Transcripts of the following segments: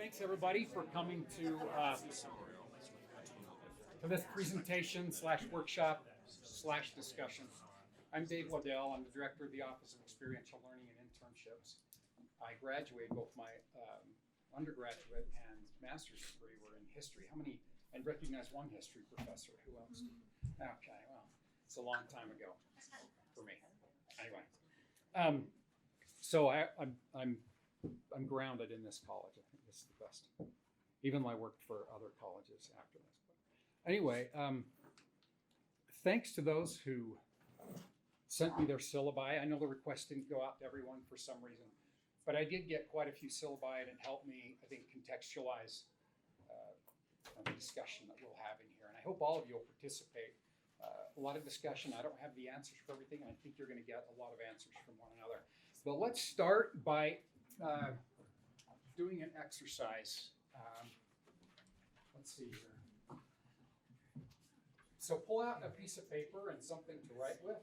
thanks everybody for coming to this presentation slash workshop slash discussion. I'm Dave Waddell. I'm the director of the Office of Experiential Learning and Internships. I graduated, both my undergraduate and master's degree were in history. How many, and recognize one history professor, who else? Okay, well, it's a long time ago for me. Anyway, so I'm grounded in this college. I think this is the best, even though I worked for other colleges after this. But anyway, thanks to those who sent me their syllabi. I know the request didn't go out to everyone for some reason, but I did get quite a few syllabi, and it helped me, I think, contextualize the discussion that we'll have in here. And I hope all of you will participate. A lot of discussion. I don't have the answers for everything, and I think you're going to get a lot of answers from one another. But let's start by doing an exercise. Let's see here. So pull out a piece of paper and something to write with.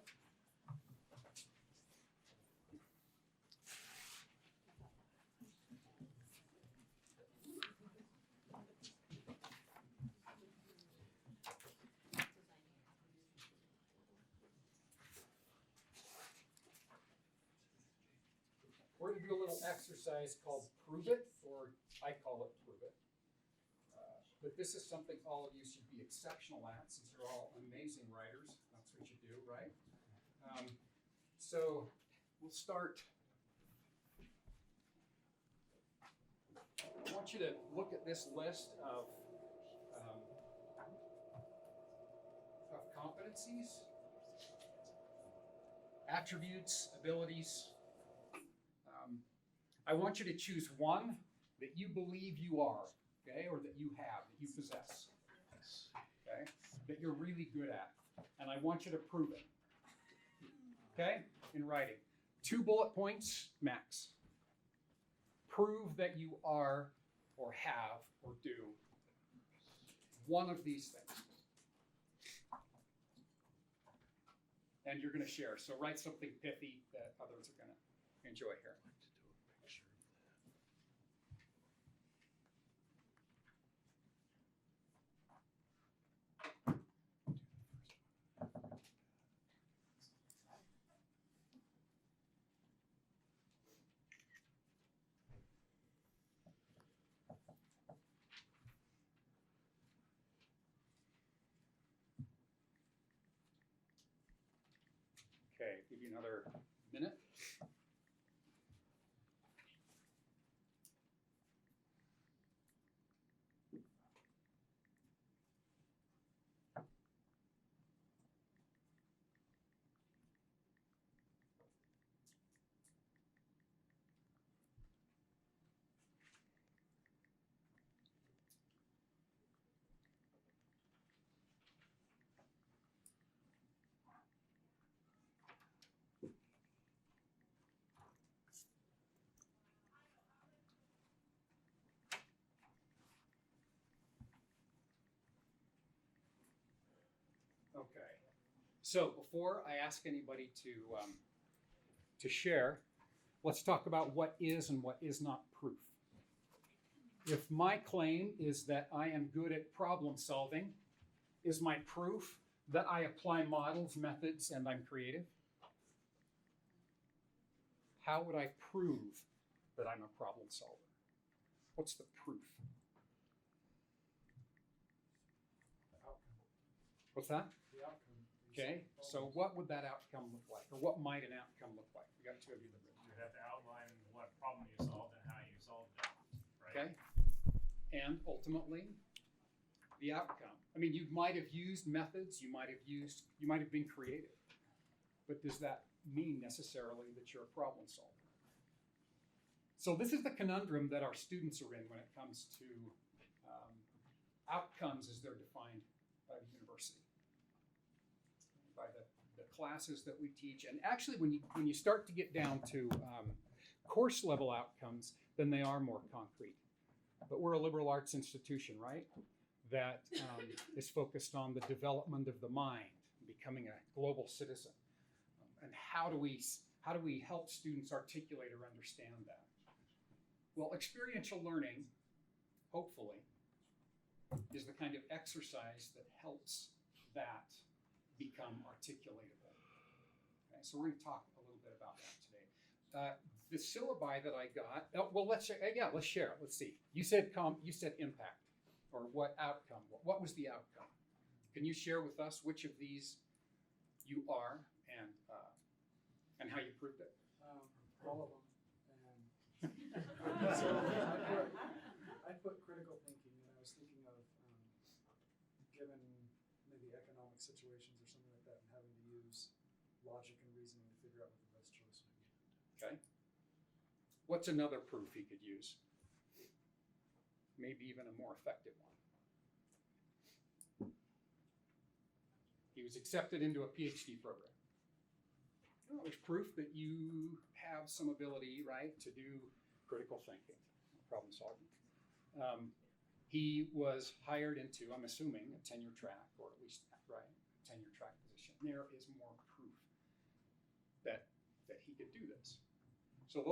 We're going to do a little exercise called Prove It, or I call it Prove It. But this is something all of you should be exceptional at, since you're all amazing writers. That's what you do, right? So we'll start. I want you to look at this list of competencies, attributes, abilities. I want you to choose one that you believe you are, okay, or that you have, that you possess, okay, that you're really good at. And I want you to prove it, okay, in writing. 2 bullet points max. Prove that you are or have or do one of these things. And you're going to share. So write something pithy that others are going to enjoy here. Okay, give you another minute. Okay, so before I ask anybody to share, let's talk about what is and what is not proof. If my claim is that I am good at problem solving, is my proof that I apply models, methods, and I'm creative? How would I prove that I'm a problem solver? What's the proof? What's that? Okay, so what would that outcome look like? Or what might an outcome look like? We got 2 of you that wrote. You have to outline what problem you solved and how you solved it, right? Okay, and ultimately, the outcome. I mean, you might have used methods, you might have been creative, but does that mean necessarily that you're a problem solver? So this is the conundrum that our students are in when it comes to outcomes as they're defined by the university, by the classes that we teach. And actually, when you start to get down to course level outcomes, then they are more concrete. But we're a liberal arts institution, right? That is focused on the development of the mind, becoming a global citizen. And how do we help students articulate or understand that? Well, experiential learning hopefully, is the kind of exercise that helps that become articulatable. Okay, so we're going to talk a little bit about that today. The syllabi that I got, well, let's share. Let's share. Let's see. You said impact, or what outcome? What was the outcome? Can you share with us which of these you are and how you proved it? All of them. And so I put critical thinking, and I was thinking of given maybe economic situations or something like that, and having to use logic and reasoning to figure out what the best choice would be. Okay. What's another proof he could use? Maybe even a more effective one. He was accepted into a PhD program. Well, there's proof that you have some ability, right, to do critical thinking, problem solving. He was hired into, I'm assuming, a tenure track, or at least, right, tenure track position. There is more proof that he could do this. So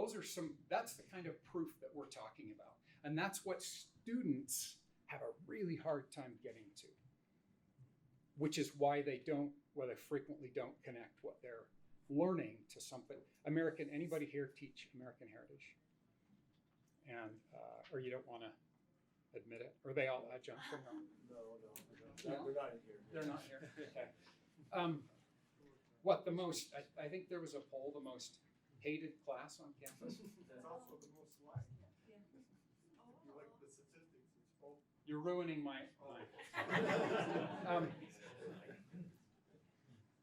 that's the kind of proof that we're talking about. And that's what students have a really hard time getting to, which is why they frequently don't connect what they're learning to something. Anybody here teach American Heritage? And, or you don't want to admit it? Or they all adjunct from them? No. No? They're not in here. They're not here, okay. I think there was a poll, the most hated class on campus? That's also the most liked. You like the statistics, it's both. You're ruining my.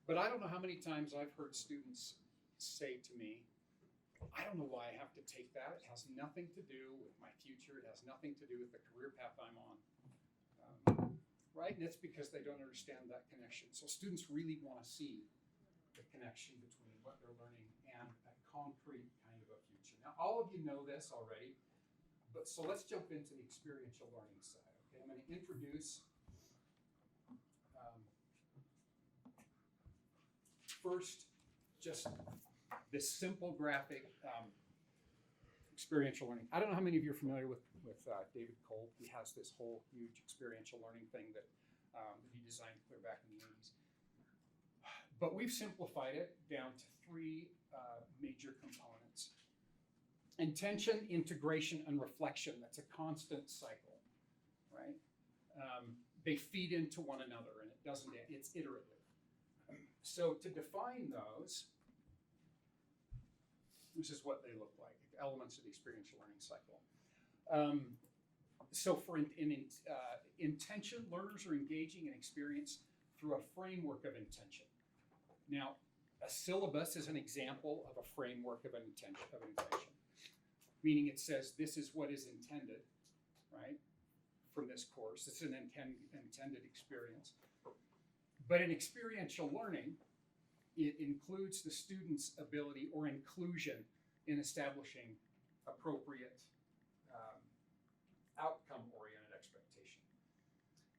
But I don't know how many times I've heard students say to me, I don't know why I have to take that. It has nothing to do with my future. It has nothing to do with the career path I'm on. Right? And it's because they don't understand that connection. So students really want to see the connection between what they're learning and a concrete kind of a future. Now, all of you know this already, so let's jump into the experiential learning side. Okay, I'm going to introduce first just this simple graphic experiential learning. I don't know how many of you are familiar with David Kolb. He has this whole huge experiential learning thing that he designed clear back in the 80s. But we've simplified it down to three major components. Intention, integration, and reflection. That's a constant cycle, right? They feed into one another, and it's iterative. So to define those, this is what they look like, elements of the experiential learning cycle. So for intention, learners are engaging in experience through a framework of intention. Now, a syllabus is an example of a framework of intention, meaning it says this is what is intended, right, from this course. It's an intended experience. But in experiential learning, it includes the student's ability or inclusion in establishing appropriate outcome-oriented expectation.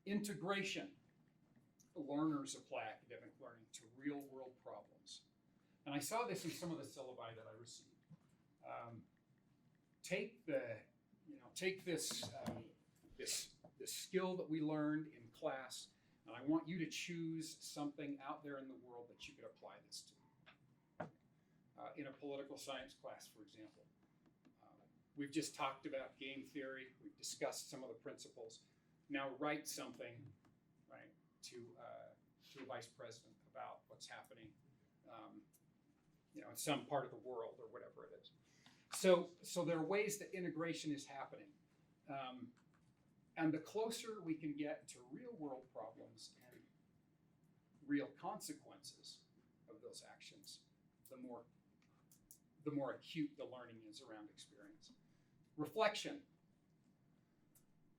Integration. Learners apply academic learning to real-world problems. And I saw this in some of the syllabi that I received. Take this skill that we learned in class, and I want you to choose something out there in the world that you could apply this to. In a political science class, for example. We've just talked about game theory. We've discussed some of the principles. Now write something, right, to a vice president about what's happening, in some part of the world or whatever it is. So there are ways that integration is happening. And the closer we can get to real world problems and real consequences of those actions, the more acute the learning is around experience. Reflection.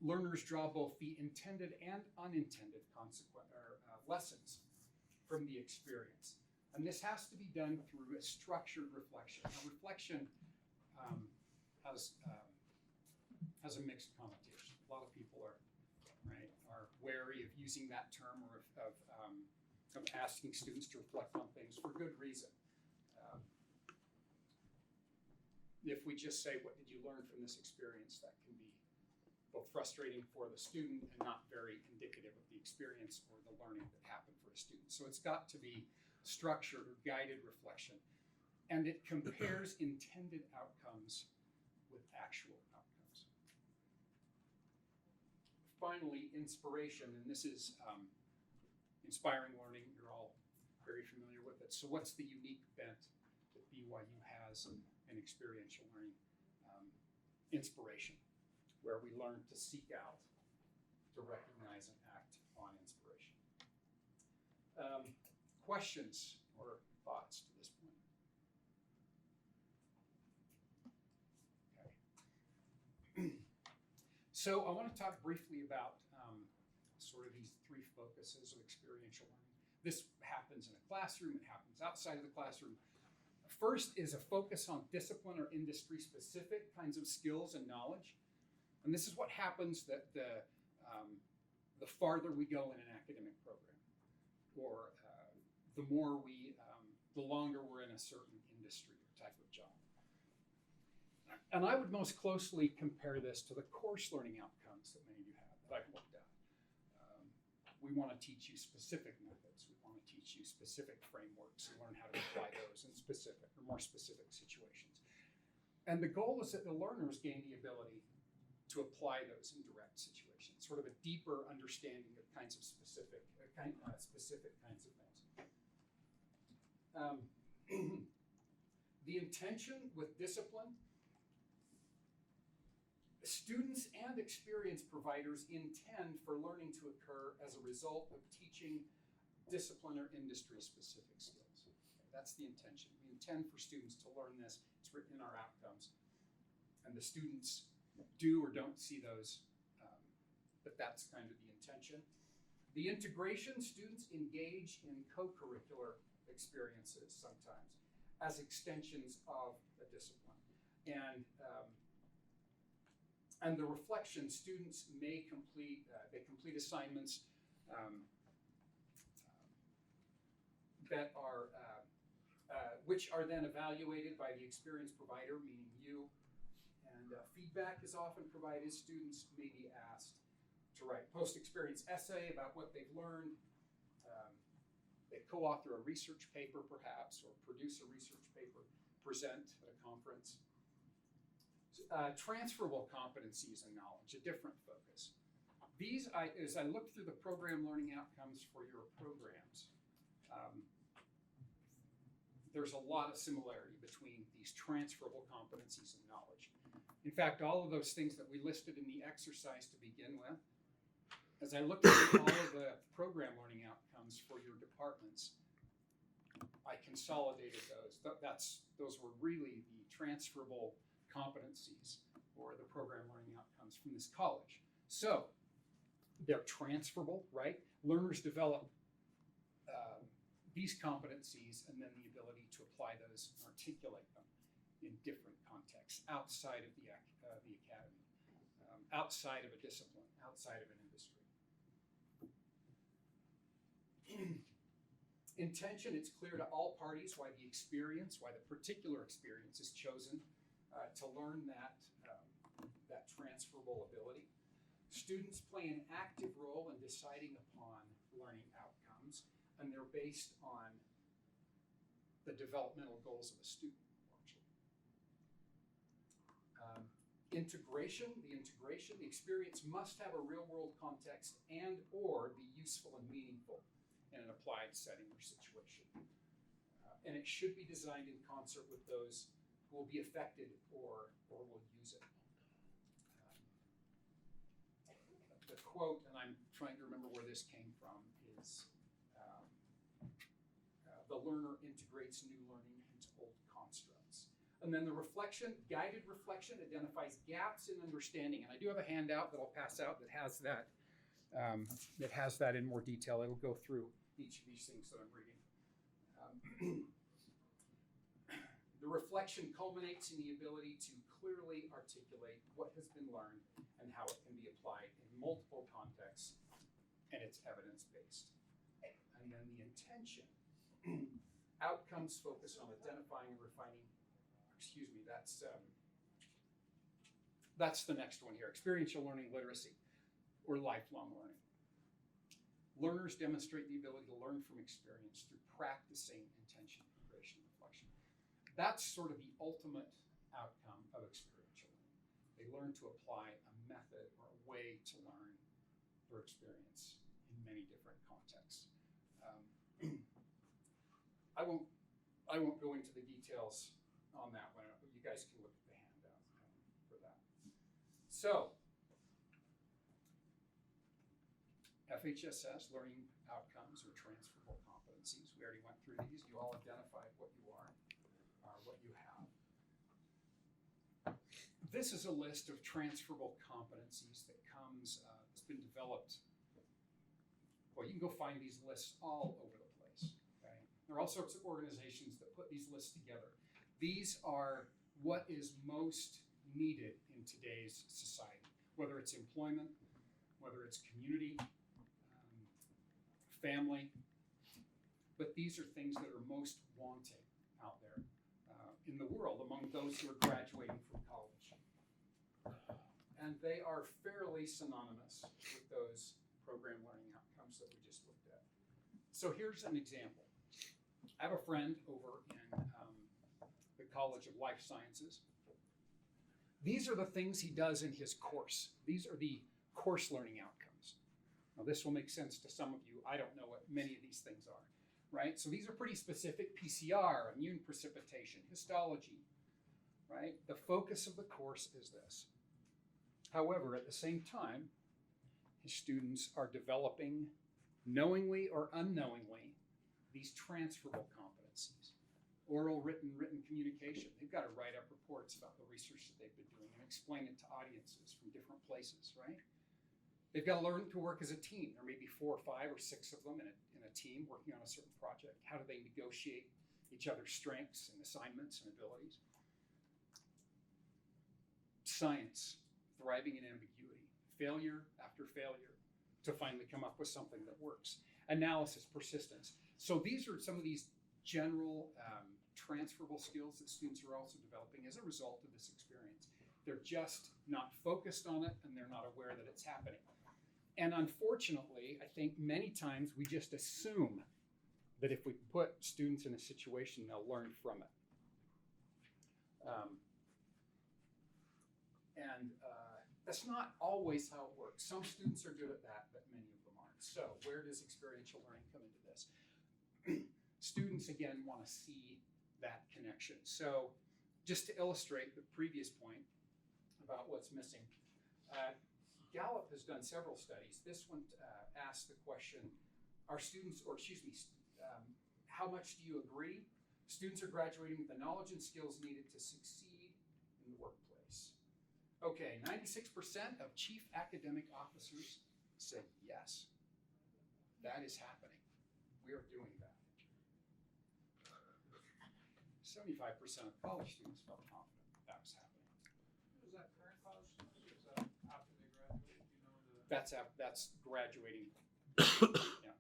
Learners draw both the intended and unintended lessons from the experience. And this has to be done through a structured reflection. Now, reflection has a mixed connotation. A lot of people are wary of using that term or of asking students to reflect on things for good reason. If we just say, what did you learn from this experience, that can be both frustrating for the student and not very indicative of the experience or the learning that happened for a student. So it's got to be structured or guided reflection. And it compares intended outcomes with actual outcomes. Finally, inspiration, and this is inspiring learning. You're all very familiar with it. So what's the unique bent that BYU has in experiential learning? Inspiration, where we learn to seek out, to recognize and act on inspiration. Questions or thoughts to this point? Okay. So I want to talk briefly about sort of these three focuses of experiential learning. This happens in a classroom, it happens outside of the classroom. First is a focus on discipline or industry-specific kinds of skills and knowledge. And this is what happens that the farther we go in an academic program, or the longer we're in a certain industry or type of job. And I would most closely compare this to the course learning outcomes that many of you have, that I've looked at. We want to teach you specific methods. We want to teach you specific frameworks and learn how to apply those in specific or more specific situations. And the goal is that the learners gain the ability to apply those in direct situations, sort of a deeper understanding of kinds of specific kinds of things. The intention with discipline, students and experience providers intend for learning to occur as a result of teaching discipline or industry-specific skills. That's the intention. We intend for students to learn this. It's written in our outcomes. And the students do or don't see those, but that's kind of the intention. The integration, students engage in co-curricular experiences sometimes as extensions of a discipline. And the reflection, students may complete, they complete assignments that are, which are then evaluated by the experience provider, meaning you, and feedback is often provided. Students may be asked to write post-experience essay about what they've learned. They co-author a research paper perhaps, or produce a research paper, present at a conference. Transferable competencies and knowledge, a different focus. These, as I look through the program learning outcomes for your programs, there's a lot of similarity between these transferable competencies and knowledge. In fact, all of those things that we listed in the exercise to begin with, as I looked at all of the program learning outcomes for your departments, I consolidated those. Those were really the transferable competencies or the program learning outcomes from this college. So they're transferable, right? Learners develop these competencies and then the ability to apply those and articulate them in different contexts outside of the academy, outside of a discipline, outside of an industry. Intention, it's clear to all parties why the particular experience is chosen to learn that transferable ability. Students play an active role in deciding upon learning outcomes, and they're based on the developmental goals of a student, largely. The experience must have a real-world context and or be useful and meaningful in an applied setting or situation. And it should be designed in concert with those who will be affected or will use it. The quote, and I'm trying to remember where this came from, is the learner integrates new learning into old constructs. And then the reflection, guided reflection, identifies gaps in understanding. And I do have a handout that I'll pass out that has that in more detail. It'll go through each of these things that I'm reading. The reflection culminates in the ability to clearly articulate what has been learned and how it can be applied in multiple contexts, and it's evidence-based. And then the intention, outcomes focus on identifying and refining, That's the next one here, experiential learning literacy, or lifelong learning. Learners demonstrate the ability to learn from experience through practicing intention, integration, and reflection. That's sort of the ultimate outcome of experiential learning. They learn to apply a method or a way to learn their experience in many different contexts. I won't go into the details on that one. You guys can look at the handout for that. So, FHSS, learning outcomes or transferable competencies. We already went through these. You all identified what you are, what you have. This is a list of transferable competencies that comes, it's been developed. Well, you can go find these lists all over the place. Okay? There are all sorts of organizations that put these lists together. These are what is most needed in today's society, whether it's employment, whether it's community, family, but these are things that are most wanting out there in the world among those who are graduating from college. And they are fairly synonymous with those program learning outcomes that we just looked at. So here's an example. I have a friend over in the College of Life Sciences. These are the things he does in his course. These are the course learning outcomes. Now, this will make sense to some of you. I don't know what many of these things are, right? So these are pretty specific: PCR, immune precipitation, histology, right? The focus of the course is this. However, at the same time, his students are developing, knowingly or unknowingly, these transferable competencies. Oral, written communication. They've got to write up reports about the research that they've been doing and explain it to audiences from different places, right? They've got to learn to work as a team. There may be 4 or 5 or 6 of them in a team working on a certain project. How do they negotiate each other's strengths and assignments and abilities? Science, thriving in ambiguity, failure after failure to finally come up with something that works. Analysis, persistence. So these are some of these general transferable skills that students are also developing as a result of this experience. They're just not focused on it, and they're not aware that it's happening. And unfortunately, I think many times we just assume that if we put students in a situation, they'll learn from it. That's not always how it works. Some students are good at that, but many of them aren't. So where does experiential learning come into this? Students, again, want to see that connection. So just to illustrate the previous point about what's missing, Gallup has done several studies. This one asked the question, how much do you agree? Students are graduating with the knowledge and skills needed to succeed in the workplace. Okay, 96% of chief academic officers said yes. That is happening. We are doing that. 75% of college students felt confident that was happening. Is that current college students or is that after they graduate? Do you know the? That's graduating. Yeah.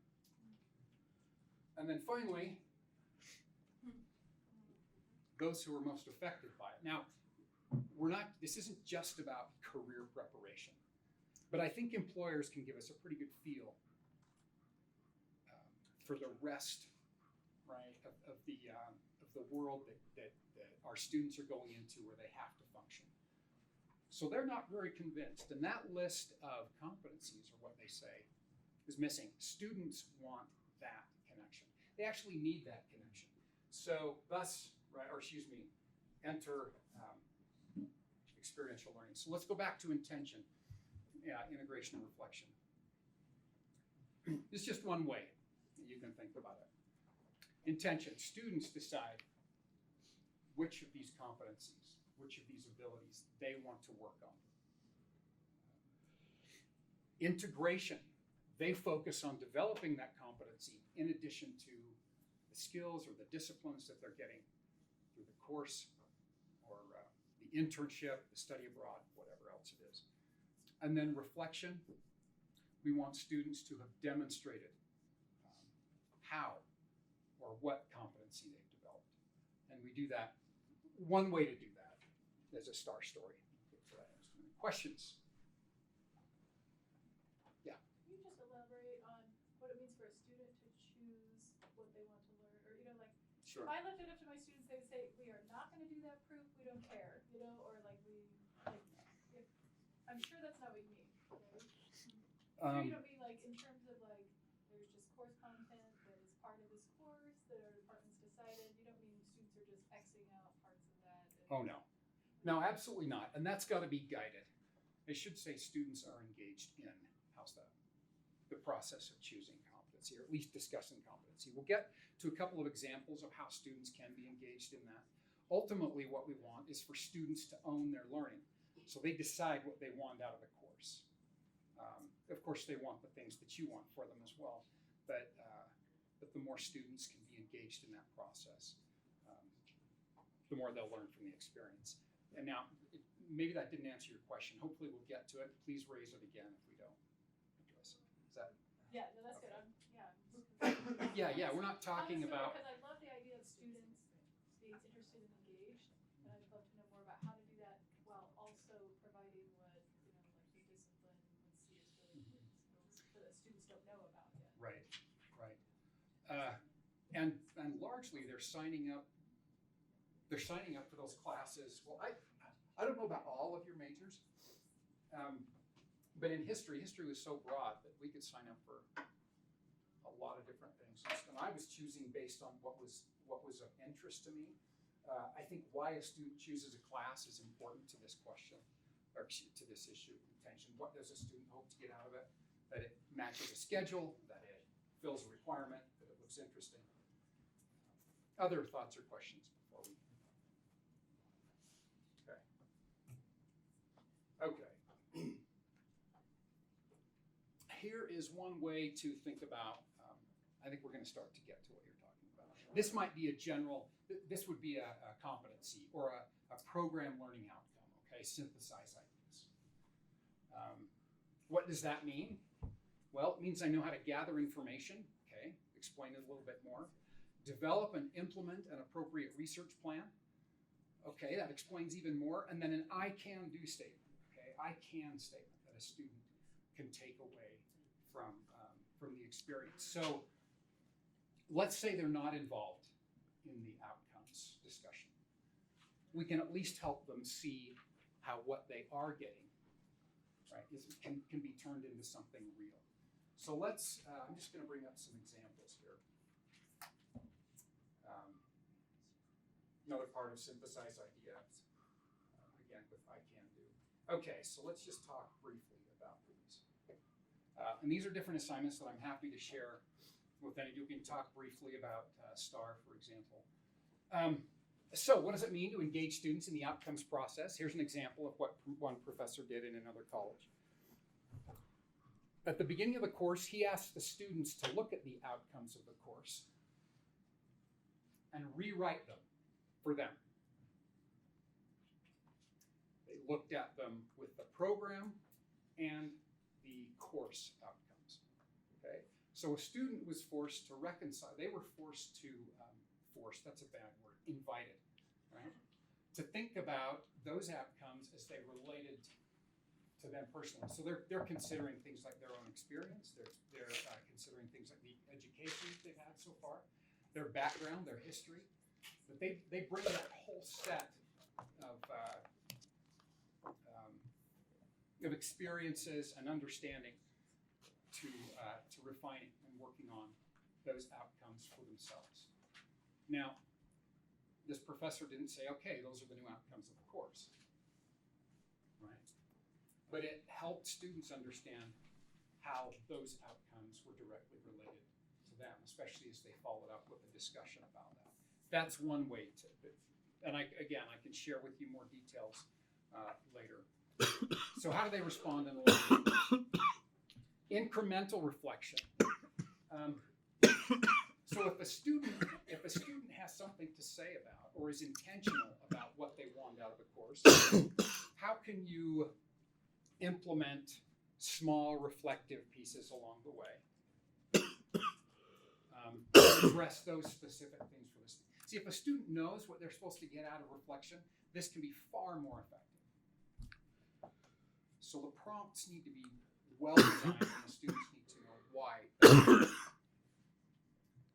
And then finally, those who are most affected by it. Now, this isn't just about career preparation, but I think employers can give us a pretty good feel for the rest, right, of the world that our students are going into where they have to function. So they're not very convinced, and that list of competencies, or what they say, is missing. Students want that connection. They actually need that connection. So thus, enter experiential learning. So let's go back to intention, integration and reflection. It's just one way that you can think about it. Intention, students decide which of these competencies, which of these abilities they want to work on. Integration, they focus on developing that competency in addition to the skills or the disciplines that they're getting through the course or the internship, the study abroad, whatever else it is. And then reflection, we want students to have demonstrated how or what competency they've developed. And we do that, one way to do that is a STAR story. Questions? Can you just elaborate on what it means for a student to choose what they want to learn? Or, like, Sure. if I left it up to my students, they would say, we are not gonna do that proof, we don't care, or like if, I'm sure that's not what you mean, right? So you don't mean like in terms of like, there's just course content that is part of this course that our departments decided, you don't mean students are just Xing out parts of that? Oh, no. No, absolutely not. And that's got to be guided. I should say students are engaged in, how's that? The process of choosing competency, or at least discussing competency. We'll get to a couple of examples of how students can be engaged in that. Ultimately, what we want is for students to own their learning. So they decide what they want out of the course. Of course, they want the things that you want for them as well. But the more students can be engaged in that process, the more they'll learn from the experience. And now, maybe that didn't answer your question. Hopefully we'll get to it. Please raise it again if we don't address it. Is that? Yeah, no, that's good. Yeah, we're not talking about. Because I love the idea of students being interested and engaged, and I'd love to know more about how to do that while also providing what, like the discipline would see as really skills that students don't know about yet. Right. And largely they're signing up. They're signing up for those classes. Well, I don't know about all of your majors, but in history was so broad that we could sign up for a lot of different things. And I was choosing based on what was of interest to me. I think why a student chooses a class is important to this question, or to this issue of retention. What does a student hope to get out of it? That it matches a schedule, that it fills a requirement, that it looks interesting. Other thoughts or questions before we? Okay. Here is one way to think about, I think we're going to start to get to what you're talking about. This might be a general, this would be a competency or a program learning outcome, okay? Synthesize ideas. What does that mean? Well, it means I know how to gather information, okay? Explain it a little bit more. Develop and implement an appropriate research plan. Okay, that explains even more. And then an I can do statement. I can statement that a student can take away from the experience. So let's say they're not involved in the outcomes discussion. We can at least help them see how what they are getting, right, can be turned into something real. So let's, I'm just going to bring up some examples here. Another part of synthesize ideas, again with I can do. Okay, so let's just talk briefly about these. And these are different assignments that I'm happy to share with any of you. We can talk briefly about STAR, for example. So what does it mean to engage students in the outcomes process? Here's an example of what one professor did in another college. At the beginning of the course, he asked the students to look at the outcomes of the course and rewrite them for them. They looked at them with the program and the course outcomes. Okay, so a student was forced to reconcile. They were forced to that's a bad word. Invited, right? To think about those outcomes as they related to them personally. So they're considering things like their own experience. They're considering things like the education they've had so far, their background, their history. But they bring that whole set of experiences and understanding to refining and working on those outcomes for themselves. Now, this professor didn't say, okay, those are the new outcomes of the course, right? But it helped students understand how those outcomes were directly related to them, especially as they followed up with a discussion about that. That's one way to, and I can share with you more details later. So how do they respond in the learning? Incremental reflection. So if a student has something to say about or is intentional about what they want out of the course, how can you implement small reflective pieces along the way? Address those specific things for the student. See, if a student knows what they're supposed to get out of reflection, this can be far more effective. So the prompts need to be well designed, and the students need to know why.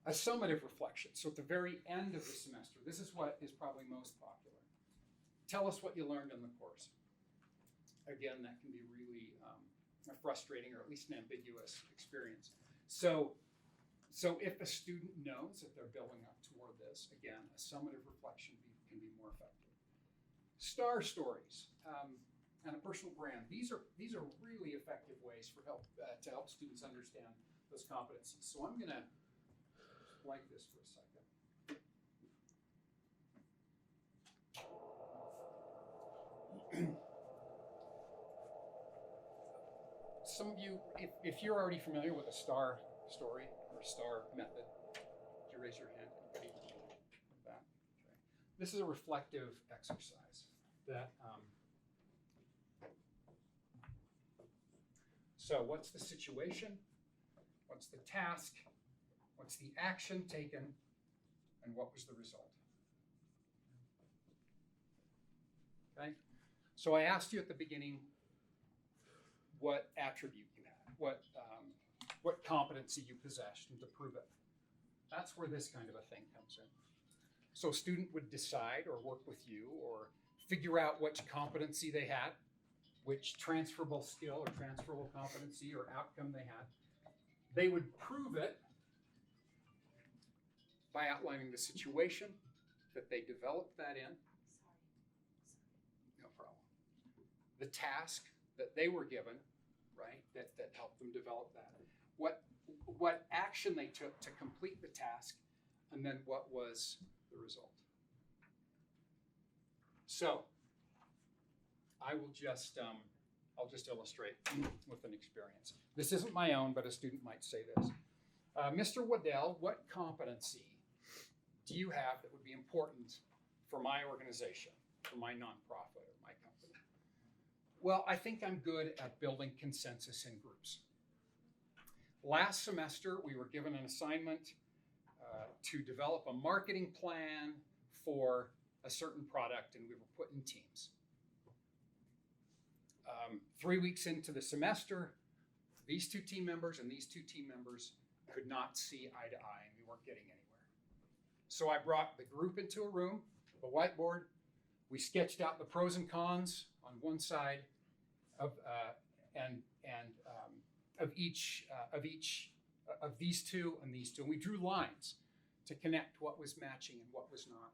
A summative reflection. So at the very end of the semester, this is what is probably most popular. Tell us what you learned in the course. Again, that can be really a frustrating or at least an ambiguous experience. So if a student knows that they're building up toward this, again, a summative reflection can be more effective. Star stories and a personal brand. These are really effective ways to help students understand those competencies. So I'm going to blank this for a second. Some of you, if you're already familiar with a star story or star method, would you raise your hand? Anybody with that? Okay. This is a reflective exercise that. So what's the situation? What's the task? What's the action taken? And what was the result? Okay. So I asked you at the beginning what attribute you had, what competency you possessed, and to prove it. That's where this kind of a thing comes in. So a student would decide or work with you or figure out which competency they had, which transferable skill or transferable competency or outcome they had. They would prove it by outlining the situation that they developed that in. No problem. The task that they were given, right, that helped them develop that. What action they took to complete the task, and then what was the result. So I will just I'll just illustrate with an experience. This isn't my own, but a student might say this. Mr. Waddell, what competency do you have that would be important for my organization, for my nonprofit or my company? Well, I think I'm good at building consensus in groups. Last semester, we were given an assignment to develop a marketing plan for a certain product, and we were put in teams. 3 weeks into the semester, these two team members and these two team members could not see eye to eye, and we weren't getting anywhere. So I brought the group into a room, a whiteboard. We sketched out the pros and cons on one side of these two and these two. And we drew lines to connect what was matching and what was not.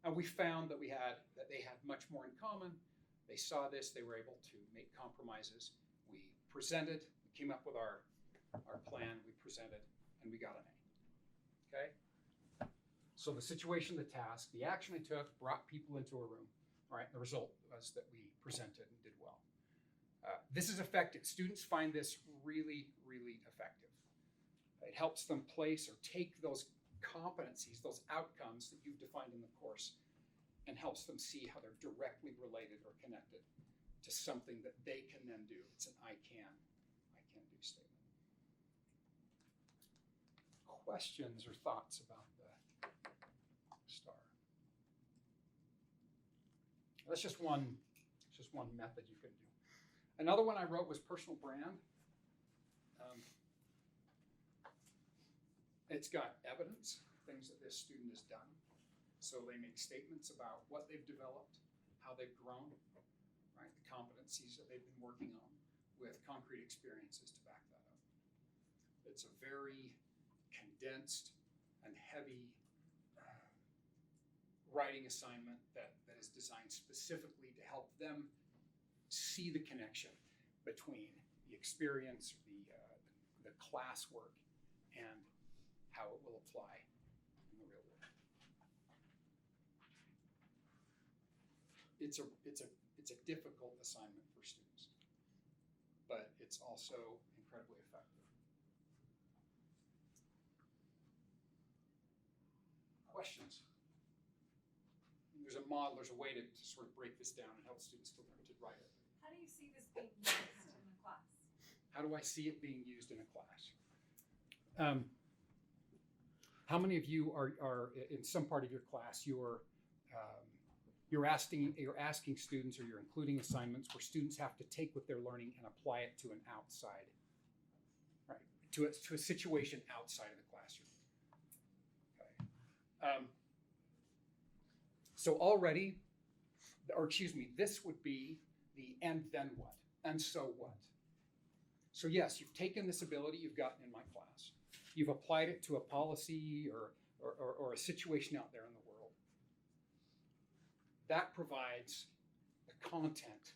And we found that they had much more in common. They saw this, they were able to make compromises. We presented, we came up with our plan, we presented, and we got an A. Okay? So the situation, the task, the action I took brought people into a room. All right, the result was that we presented and did well. This is effective. Students find this really, really effective. It helps them place or take those competencies, those outcomes that you've defined in the course, and helps them see how they're directly related or connected to something that they can then do. It's an I can do statement. Questions or thoughts about the STAR? That's just one method you can do. Another one I wrote was personal brand. It's got evidence, things that this student has done. So they make statements about what they've developed, how they've grown, right? The competencies that they've been working on with concrete experiences to back that up. It's a very condensed and heavy writing assignment that is designed specifically to help them see the connection between the experience, the classwork, and how it will apply in the real world. It's a difficult assignment for students, but it's also incredibly effective. Questions? There's a model, there's a way to sort of break this down and help students to learn to write it. How do you see this being used in the class? How do I see it being used in a class? How many of you are in some part of your class, you're you're asking students, or you're including assignments where students have to take what they're learning and apply it to an outside, right? To a situation outside of the classroom. Okay. So already, or excuse me, this would be the and then what, and so what. So yes, you've taken this ability you've gotten in my class, you've applied it to a policy or a situation out there in the world. That provides the content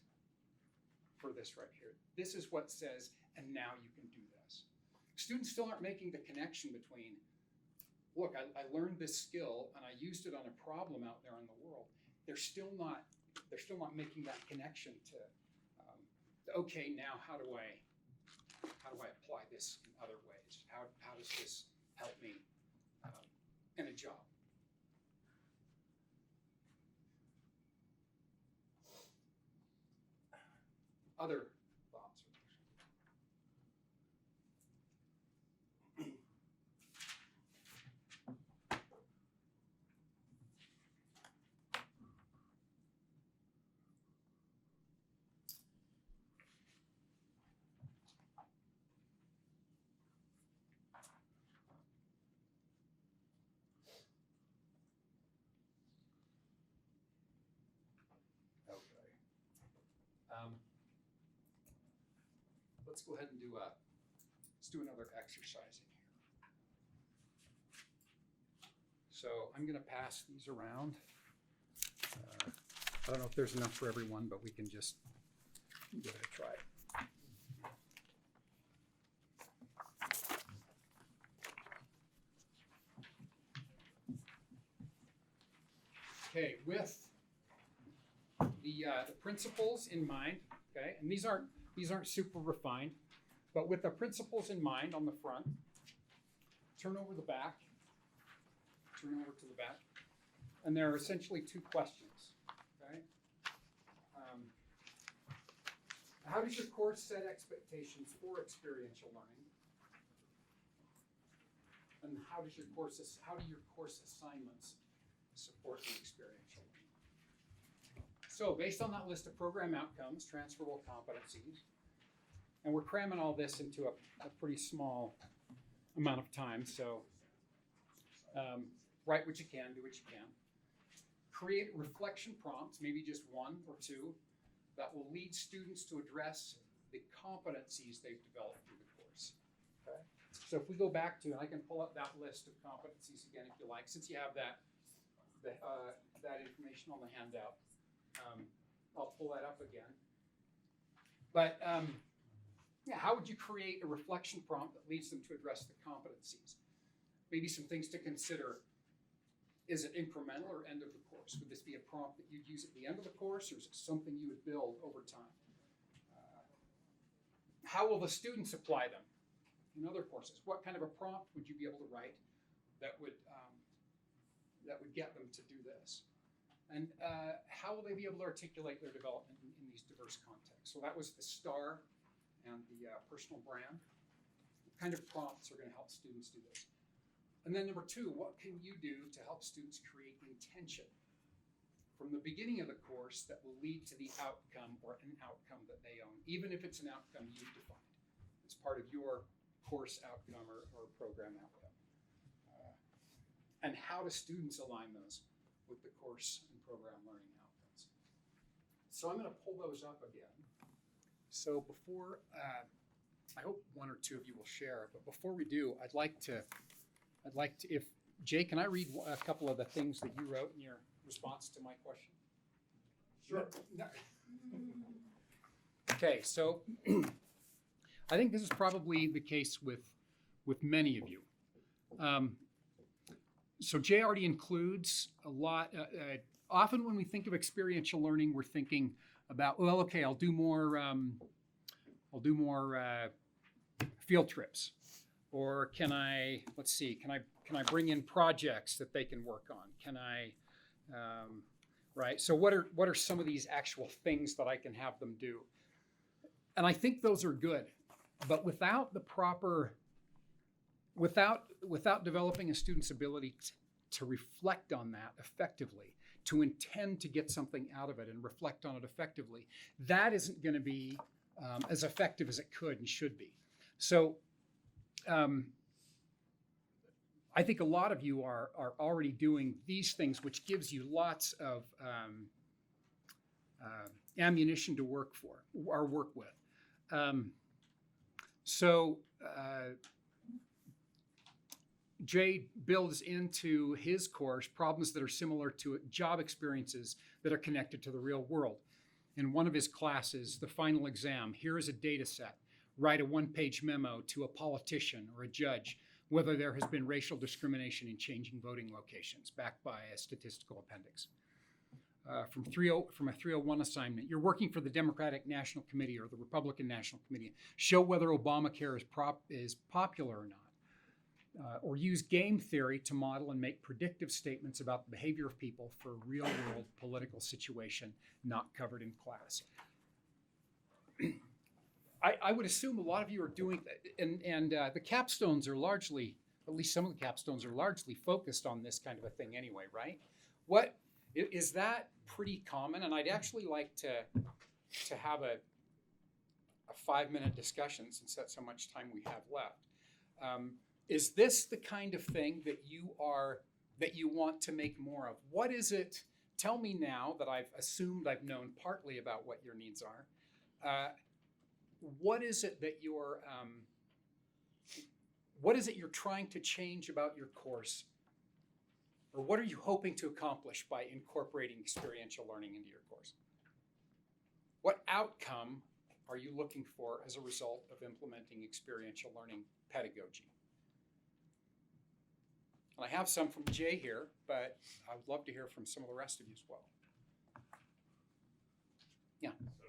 for this right here. This is what says, and now you can do this. Students still aren't making the connection between, look, I learned this skill and I used it on a problem out there in the world. They're still not making that connection to, okay, now how do I apply this in other ways? How does this help me in a job? Other thoughts? Okay. Let's go ahead and let's do another exercise in here. So I'm going to pass these around. I don't know if there's enough for everyone, but we can just give it a try. Okay, with the principles in mind, okay, and these aren't super refined, but with the principles in mind on the front, turn over to the back, and there are essentially two questions, okay? How does your course set expectations for experiential learning? And how do your course assignments support the experiential learning? So based on that list of program outcomes, transferable competencies, and we're cramming all this into a pretty small amount of time, so write what you can, do what you can. Create reflection prompts, maybe just one or two, that will lead students to address the competencies they've developed through the course. Okay? So if we go back to, and I can pull up that list of competencies again if you like, since you have that information on the handout. I'll pull that up again. But yeah, how would you create a reflection prompt that leads them to address the competencies? Maybe some things to consider. Is it incremental or end of the course? Would this be a prompt that you'd use at the end of the course, or is it something you would build over time? How will the students apply them in other courses? What kind of a prompt would you be able to write that would get them to do this? And how will they be able to articulate their development in these diverse contexts? So that was the STAR and the personal brand. What kind of prompts are going to help students do this? And then number two, what can you do to help students create intention from the beginning of the course that will lead to the outcome or an outcome that they own, even if it's an outcome you've defined. It's part of your course outcome or program outcome. And how do students align those with the course and program learning outcomes? So I'm going to pull those up again. So before, I hope one or two of you will share, but before we do, I'd like to, if Jay, can I read a couple of the things that you wrote in your response to my question? Sure. No. Okay, so I think this is probably the case with many of you. So Jay already includes a lot. Often when we think of experiential learning, we're thinking about, well, okay, I'll do more field trips, or can I bring in projects that they can work on? Can I, right? So what are some of these actual things that I can have them do? And I think those are good, but without developing a student's ability to reflect on that effectively, to intend to get something out of it and reflect on it effectively, that isn't going to be as effective as it could and should be. So I think a lot of you are already doing these things, which gives you lots of ammunition to work with. Jay builds into his course problems that are similar to job experiences that are connected to the real world. In one of his classes, the final exam, here is a data set. Write a one-page memo to a politician or a judge whether there has been racial discrimination in changing voting locations, backed by a statistical appendix. From a 301 assignment, you're working for the Democratic National Committee or the Republican National Committee. Show whether Obamacare is popular or not. Or use game theory to model and make predictive statements about the behavior of people for a real-world political situation not covered in class. I would assume a lot of you are doing that, and the capstones are largely, at least some of the capstones are largely focused on this kind of a thing anyway, right? What is that pretty common? And I'd actually like to have a 5-minute discussion since that's how much time we have left. Is this the kind of thing that you want to make more of? What is it? Tell me now that I've assumed I've known partly about what your needs are. What is it that you're trying to change about your course? Or what are you hoping to accomplish by incorporating experiential learning into your course? What outcome are you looking for as a result of implementing experiential learning pedagogy? And I have some from Jay here, but I would love to hear from some of the rest of you as well. Yeah. So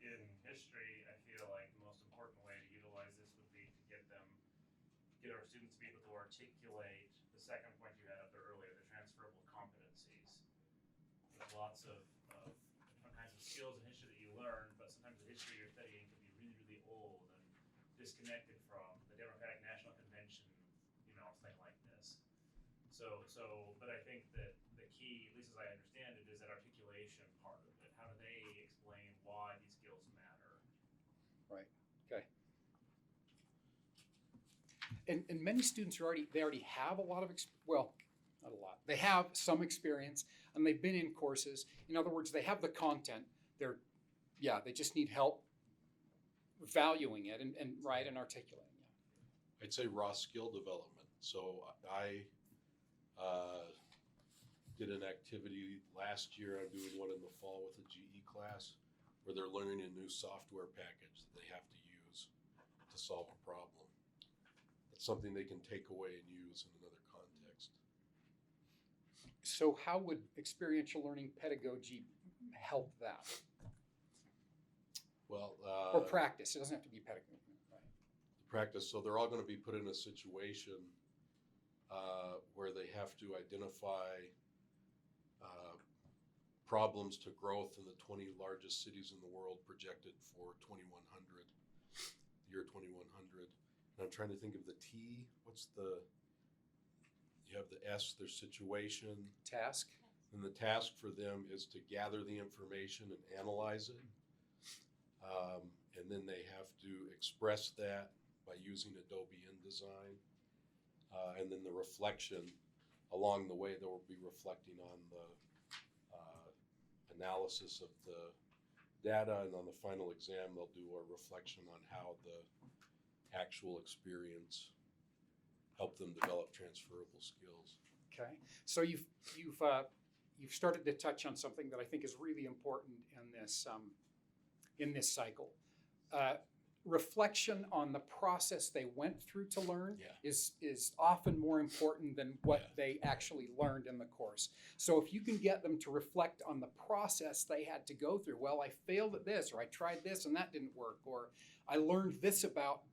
in history, I feel like the most important way to utilize this would be to get our students to be able to articulate the second point you had up there earlier, the transferable competencies. There's lots of different kinds of skills in history that you learn, but sometimes the history you're studying can be really, really old and disconnected from the Democratic National Convention, thing like this. But I think that the key, at least as I understand it, is that articulation part of it. How do they explain why these skills matter? Right. Okay. And many students already have a lot of not a lot. They have some experience and they've been in courses. In other words, they have the content. They just need help valuing it and articulating it. I'd say raw skill development. So I did an activity last year. I'm doing one in the fall with a GE class where they're learning a new software package that they have to use to solve a problem. It's something they can take away and use in another context. So how would experiential learning pedagogy help that? Well, or practice. It doesn't have to be pedagogy. Right? Practice. So they're all going to be put in a situation where they have to identify problems to growth in the 20 largest cities in the world projected for 2100, year 2100. And I'm trying to think of the T. You have the S, their situation. Task. And the task for them is to gather the information and analyze it. And then they have to express that by using Adobe InDesign. And then the reflection along the way, they will be reflecting on the analysis of the data, and on the final exam, they'll do a reflection on how the actual experience helped them develop transferable skills. Okay, so you've started to touch on something that I think is really important in this cycle. Reflection on the process they went through to learn is often more important than what they actually learned in the course. So if you can get them to reflect on the process they had to go through, well, I failed at this, or I tried this and that didn't work, or I learned this about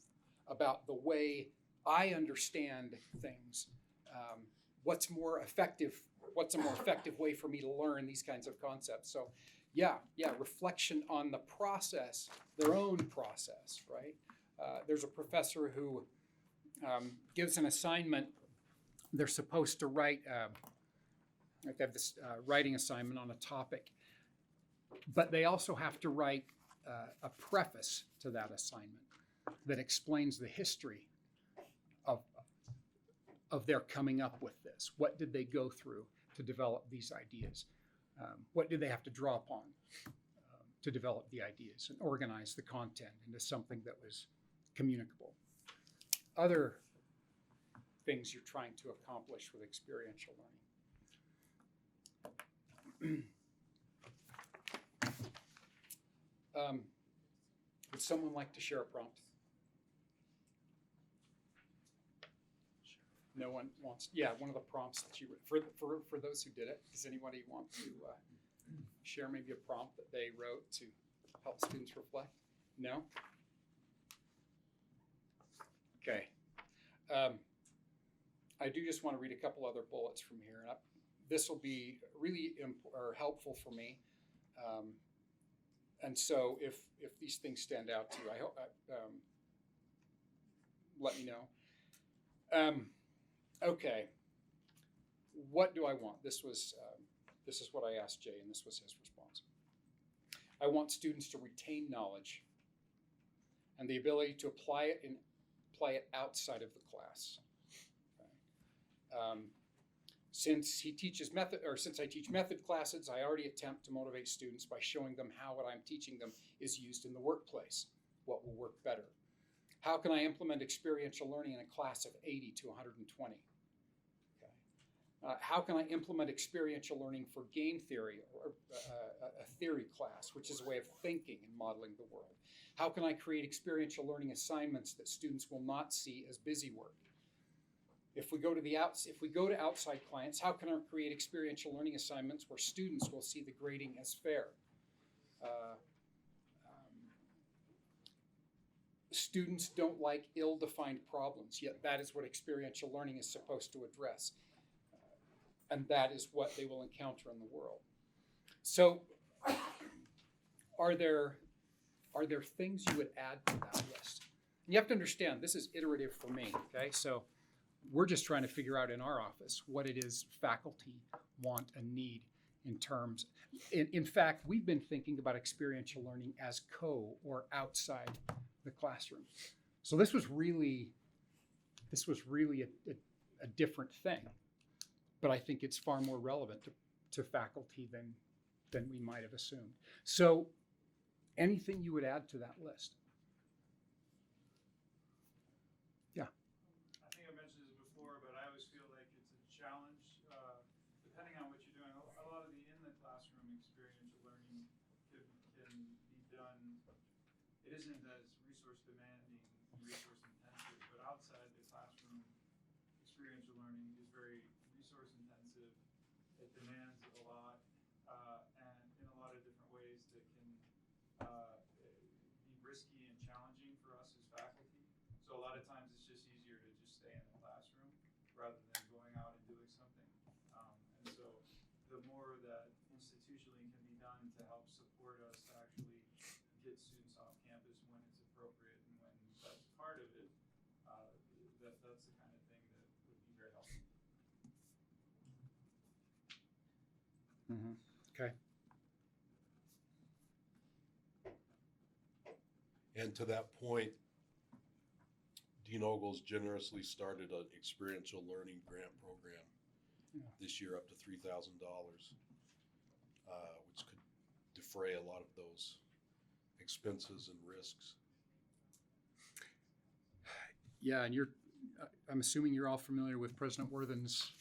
the way I understand things. What's a more effective way for me to learn these kinds of concepts? So reflection on the process, their own process, right? There's a professor who gives an assignment. They're supposed to write Like they have this writing assignment on a topic, but they also have to write a preface to that assignment that explains the history of their coming up with this. What did they go through to develop these ideas? What did they have to draw upon to develop the ideas and organize the content into something that was communicable? Other things you're trying to accomplish with experiential learning. Would someone like to share a prompt? No one wants. Yeah, one of the prompts that you for those who did it. Does anybody want to share maybe a prompt that they wrote to help students reflect? No. Okay. I do just want to read a couple other bullets from here. This will be really helpful for me. And so if these things stand out to you, I hope let me know. Okay. What do I want? This is what I asked Jay, and this was his response. I want students to retain knowledge and the ability to apply it outside of the class. Okay. Since I teach method classes, I already attempt to motivate students by showing them how what I'm teaching them is used in the workplace. What will work better? How can I implement experiential learning in a class of 80 to 120? Okay. How can I implement experiential learning for game theory or a theory class, which is a way of thinking and modeling the world? How can I create experiential learning assignments that students will not see as busy work? If we go to outside clients, how can I create experiential learning assignments where students will see the grading as fair? Students don't like ill-defined problems, yet that is what experiential learning is supposed to address. And that is what they will encounter in the world. So, are there things you would add to that list? And you have to understand, this is iterative for me, okay? So, we're just trying to figure out in our office what it is faculty want and need in terms. In fact, we've been thinking about experiential learning as or outside the classroom. So this was really a different thing, but I think it's far more relevant to faculty than we might have assumed. So, anything you would add to that list? Challenge, depending on what you're doing. A lot of the in the classroom experiential learning can be done. It isn't as resource demanding and resource intensive, but outside the classroom, experiential learning is very resource intensive. It demands a lot, and in a lot of different ways that can be risky and challenging for us as faculty. So a lot of times it's just easier to just stay in the classroom rather than going out and doing something. And so the more that institutionally can be done to help support us to actually get students off campus when it's appropriate and when that's part of it, that's the kind of thing that would be very helpful. Mm-hmm. Okay. And to that point, Dean Ogles generously started an experiential learning grant program this year up to $3,000, which could defray a lot of those expenses and risks. Yeah, and I'm assuming you're all familiar with President Worthen's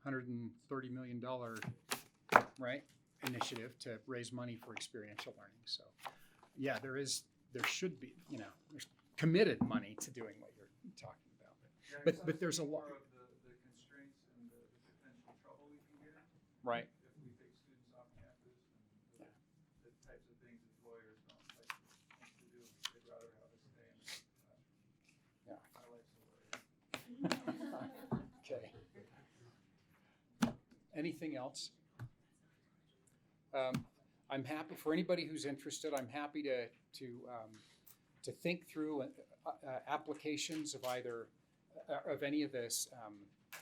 $130 million, right, initiative to raise money for experiential learning. So, yeah, there should be, there's committed money to doing what you're talking about. Yeah, But there's a lot of the constraints and the potential trouble we can get. Right. If we take students off campus and the types of things that lawyers don't like to do, they'd rather have us stay in the class. Yeah. My life's a lawyer. Okay. Anything else? I'm happy for anybody who's interested. I'm happy to think through applications of either of any of this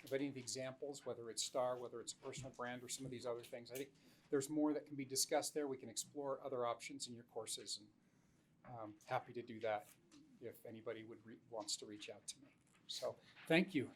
of any of the examples, whether it's STAR, whether it's a personal brand, or some of these other things. I think there's more that can be discussed there. We can explore other options in your courses, and happy to do that if anybody wants to reach out to me. So thank you.